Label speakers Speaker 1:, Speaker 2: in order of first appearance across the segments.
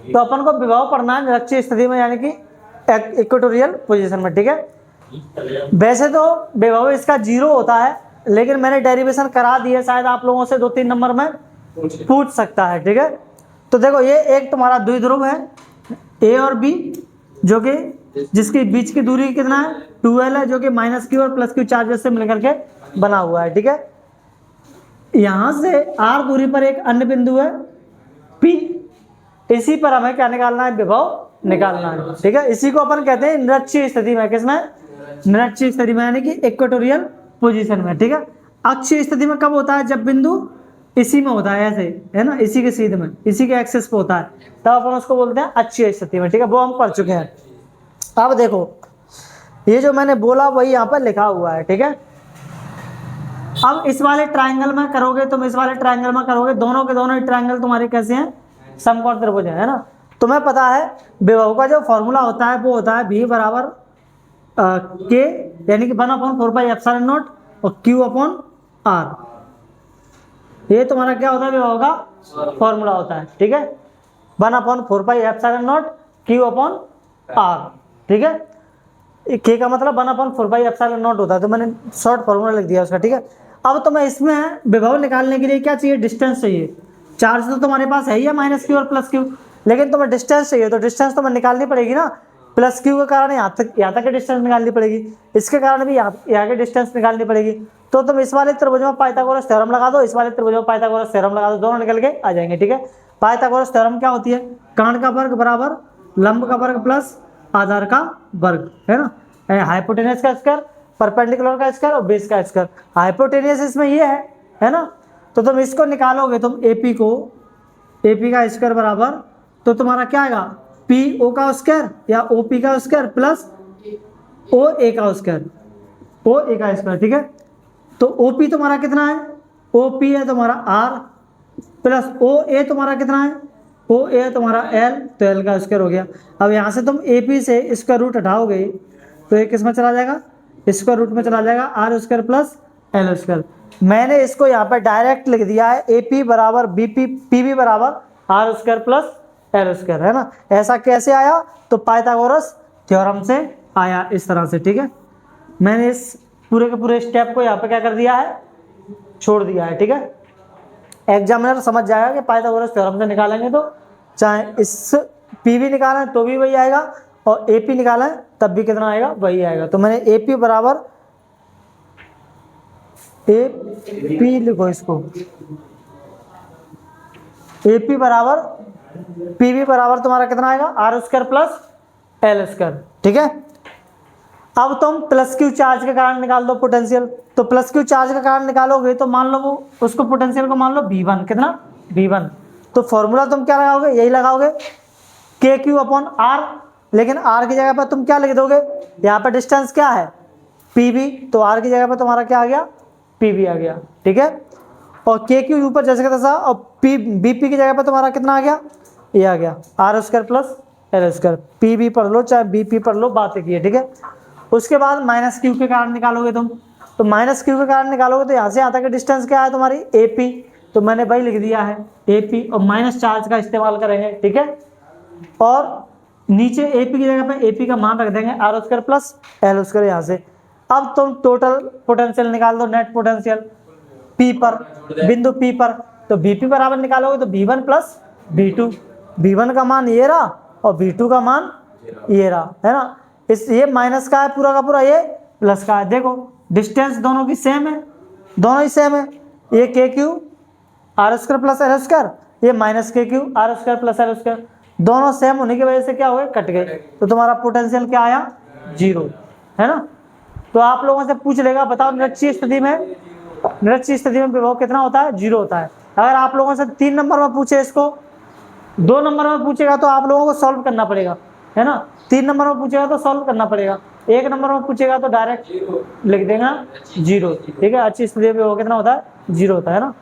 Speaker 1: तो अपन को विभव पढ़ना है निरक्षीय स्थिति में, यानी कि इक्वेटोरियल पोजीशन में, ठीक है। वैसे तो विभव इसका 0 होता है, लेकिन मैंने डेरिवेशन करा दी है, शायद आप लोगों से 2-3 नंबर में पूछ सकता है, ठीक है। तो देखो ये एक तुम्हारा द्विध्रुव है ए और बी, जो कि जिसकी बीच की दूरी कितना है 2l है, जो कि -q और +q चार्जेस से मिलकर के बना हुआ है, ठीक है। यहां से r दूरी पर एक अन्य बिंदु है p, इसी पर हमें क्या निकालना है, विभव निकालना है, ठीक है। इसी को अपन कहते हैं निरक्षीय स्थिति में, किसमें, निरक्षीय स्थिति में, यानी कि इक्वेटोरियल पोजीशन में, ठीक है। अक्षीय स्थिति में कब होता है, जब बिंदु इसी में होता है, ऐसे है ना, इसी के सीध में, इसी के एक्सिस पे होता है, तब अपन उसको बोलते हैं अक्षीय स्थिति में, ठीक है। वो हम पढ़ चुके हैं। अब देखो ये जो मैंने बोला वही यहाँ पर लिखा हुआ है, ठीक है। अब इस वाले ट्रायंगल में करोगे, तुम इस वाले ट्रायंगल में करोगे, दोनों के दोनों ट्रायंगल तुम्हारे कैसे हैं, समकोण त्रिभुज है ना। तुम्हें पता है विभव का जो फॉर्मूला होता है वो होता है V बराबर K, यानी कि 1/4πε0 और Q/R। ये तुम्हारा क्या होता है, विभव का फॉर्मूला होता है, ठीक है। 1/4πε0 Q/R, ठीक है। K का मतलब 1/4πε0 होता है, तो मैंने शॉर्ट फॉर्मूला लिख दिया उसका, ठीक है। अब तुम्हें इसमें विभव निकालने के लिए क्या चाहिए, डिस्टेंस चाहिए। चार्ज तो तुम्हारे पास है ही है -q और +q, लेकिन तुम्हें डिस्टेंस चाहिए, तो डिस्टेंस तुम्हें निकालनी पड़ेगी ना। +q के कारण यहाँ तक की डिस्टेंस निकालनी पड़ेगी, इसके कारण भी यहाँ की डिस्टेंस निकालनी पड़ेगी। तो तुम इस वाले त्रिभुज में पाइथागोरस थ्योरम लगा दो, इस वाले त्रिभुज में पाइथागोरस थ्योरम लगा दो, दोनों निकल के आ जाएंगे, ठीक है। पाइथागोरस थ्योरम क्या होती है, कर्ण का वर्ग बराबर लंब का वर्ग प्लस आधार का वर्ग, है ना। हाइपोटेनस का स्क्वायर, परपेंडिकुलर का स्क्वायर और बेस का स्क्वायर। हाइपोटेनस इसमें ये है ना। तो तुम इसको निकालोगे, तुम AP का स्क्वायर बराबर, तो तुम्हारा क्या आएगा, PO का स्क्वायर या OP का स्क्वायर प्लस OA का स्क्वायर, ठीक है। तो OP तुम्हारा कितना है, OP है तुम्हारा R प्लस OA तुम्हारा कितना है, OA है तुम्हारा L, तो L का स्क्वायर हो गया। अब यहाँ से तुम AP से स्क्वायर रूट हटाओगे तो ये किस में चला जाएगा, स्क्वायर रूट में चला जाएगा, R square plus L square. मैंने इसको यहाँ पर डायरेक्ट लिख दिया है AP बराबर PB बराबर R square plus L square, है ना। ऐसा कैसे आया, तो पाइथागोरस थ्योरम से आया, इस तरह से, ठीक है। मैंने इस पूरे के पूरे स्टेप को यहाँ पे क्या कर दिया है, छोड़ दिया है, ठीक है। एग्जामिनर समझ जाएगा कि पाइथागोरस थ्योरम से निकालेंगे तो चाहे इस PB निकालें तो भी वही आएगा, और AP निकालें तब भी कितना आएगा, वही आएगा। तो मैंने AP बराबर AP लिखो, इसको AP बराबर PB बराबर तुम्हारा कितना आएगा, R square plus L square, ठीक है। अब तुम +q चार्ज के कारण निकाल दो पोटेंशियल। तो +q चार्ज का कारण निकालोगे तो मान लो वो उसको पोटेंशियल को मान लो V1, कितना V1। तो फॉर्मूला तुम क्या लगाओगे, यही लगाओगे KQ/R, लेकिन R की जगह पर तुम क्या लिख दोगे, यहाँ पर डिस्टेंस क्या है PB, तो R की जगह पर तुम्हारा क्या आ गया, PB आ गया, ठीक है। और KQ ऊपर जैसे का तैसा, और BP की जगह पर तुम्हारा कितना आ गया, ये आ गया R square plus L square. PB पढ़ लो चाहे BP पढ़ लो, बात एक ही है, ठीक है। उसके बाद -q के कारण निकालोगे तुम, तो -q के कारण निकालोगे तो यहाँ से यहाँ तक की डिस्टेंस क्या है तुम्हारी AP, तो मैंने वही लिख दिया है AP, और माइनस चार्ज का इस्तेमाल करेंगे, ठीक है। और नीचे AP की जगह पे AP का मान रख देंगे R square plus L square यहाँ से। अब तुम टोटल पोटेंशियल निकाल दो, नेट पोटेंशियल P पर, बिंदु P पर। तो BP बराबर निकालोगे तो V1 प्लस V2, V1 का मान ये रहा और V2 का मान ये रहा, है ना। ये माइनस का है पूरा का पूरा, ये प्लस का है। देखो डिस्टेंस दोनों की सेम है, दोनों ही सेम है। ये KQ R square plus L square, ये -KQ R square plus L square, दोनों सेम होने की वजह से क्या हो गए, कट गए। तो तुम्हारा पोटेंशियल क्या आया, 0, है ना। तो आप लोगों से पूछ लेगा, बताओ निरक्षीय स्थिति में विभव कितना होता है, 0 होता है। अगर आप लोगों से 3 नंबर में पूछे, इसको 2 नंबर में पूछेगा तो आप लोगों को सॉल्व करना पड़ेगा, है ना। 3 नंबर में पूछेगा तो सॉल्व करना पड़ेगा, 1 नंबर में पूछेगा तो डायरेक्ट लिख देगा 0, ठीक है। अच्छी स्थिति में वो कितना होता है, 0 होता है ना।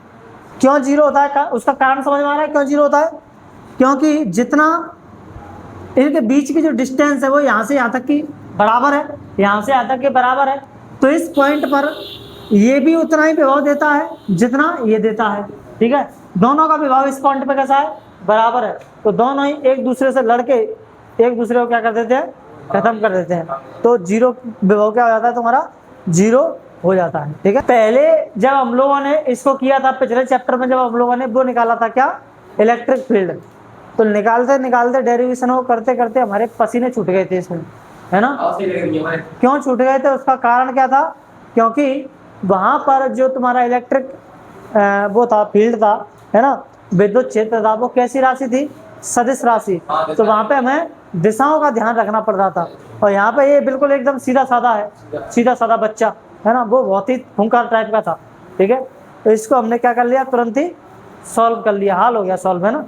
Speaker 1: क्यों 0 होता है, उसका कारण समझ में आ रहा है क्यों 0 होता है। क्योंकि जितना इनके बीच की जो डिस्टेंस है वो यहाँ से यहाँ तक की बराबर है, यहाँ से यहाँ तक के बराबर है। तो इस पॉइंट पर ये भी उतना ही विभव देता है जितना ये देता है, ठीक है। दोनों का विभव इस पॉइंट पे कैसा है, बराबर है तो दोनों ही एक दूसरे से लड़के एक दूसरे को क्या कर देते हैं, खत्म कर देते हैं। तो जीरो विभव क्या हो जाता है तुम्हारा, जीरो हो जाता है। ठीक है, पहले जब हम लोगों ने इसको किया था पिछले चैप्टर में, जब हम लोगों ने वो निकाला था क्या, इलेक्ट्रिक फील्ड, तो निकालते निकालते डेरिवेशन को करते करते हमारे पसीने छूट गए थे इसमें, है ना। क्यों छूट गए थे, उसका कारण क्या था, क्योंकि वहां पर जो तुम्हारा इलेक्ट्रिक वो था, फील्ड था, है ना, विद्युत क्षेत्र था, वो कैसी राशि थी, सदिश राशि। तो वहां पे हमें दिशाओं का ध्यान रखना पड़ रहा था, और यहाँ पे ये बिल्कुल एकदम सीधा साधा है, सीधा साधा बच्चा, है ना, वो बहुत ही खूंखार टाइप का था। ठीक है, तो इसको हमने क्या कर लिया, तुरंत ही सॉल्व कर लिया, हल हो गया सॉल्व, है ना।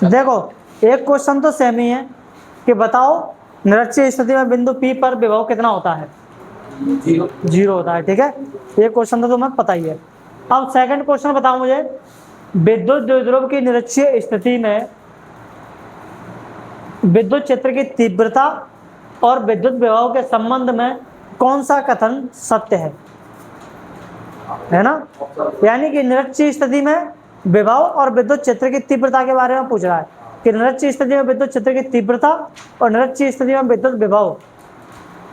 Speaker 1: देखो एक क्वेश्चन तो सेम ही है कि बताओ निरक्षीय स्थिति में बिंदु P पर विभव कितना होता है, जीरो होता है। ठीक है, ये क्वेश्चन तो तुम्हें पता ही है। अब सेकंड क्वेश्चन बताओ मुझे, विद्युत द्विध्रुव की निरक्षीय स्थिति में विद्युत क्षेत्र की तीव्रता और विद्युत विभव के संबंध में कौन सा कथन सत्य है ना। यानी कि निरक्षीय स्थिति में विभव और विद्युत क्षेत्र की तीव्रता के बारे में पूछ रहा है कि निरक्षीय स्थिति में विद्युत क्षेत्र की तीव्रता और निरक्षीय स्थिति में विद्युत विभव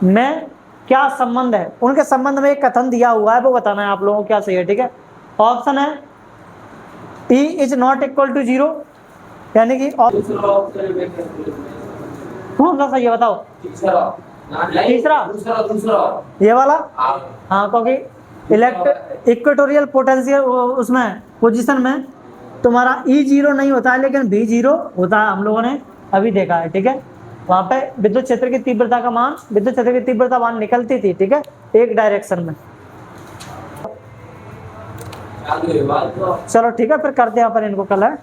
Speaker 1: में क्या संबंध है, उनके संबंध में एक कथन दिया हुआ है, वो बताना है आप लोगों को क्या सही है। ठीक है, ऑप्शन है E is not equal to zero, यानी कि कौन सा सही है बताओ, तीसरा ये वाला, हाँ, क्योंकि इक्वेटोरियल पोटेंशियल उसमें पोजीशन में तुम्हारा E जीरो नहीं होता है लेकिन V जीरो होता है, हम लोगों ने अभी देखा है। ठीक है, वहां पे विद्युत क्षेत्र की तीव्रता का मान, विद्युत क्षेत्र की तीव्रता मान निकलती थी, ठीक है, एक डायरेक्शन में। चलो ठीक है, फिर करते हैं अपन इनको कल, है।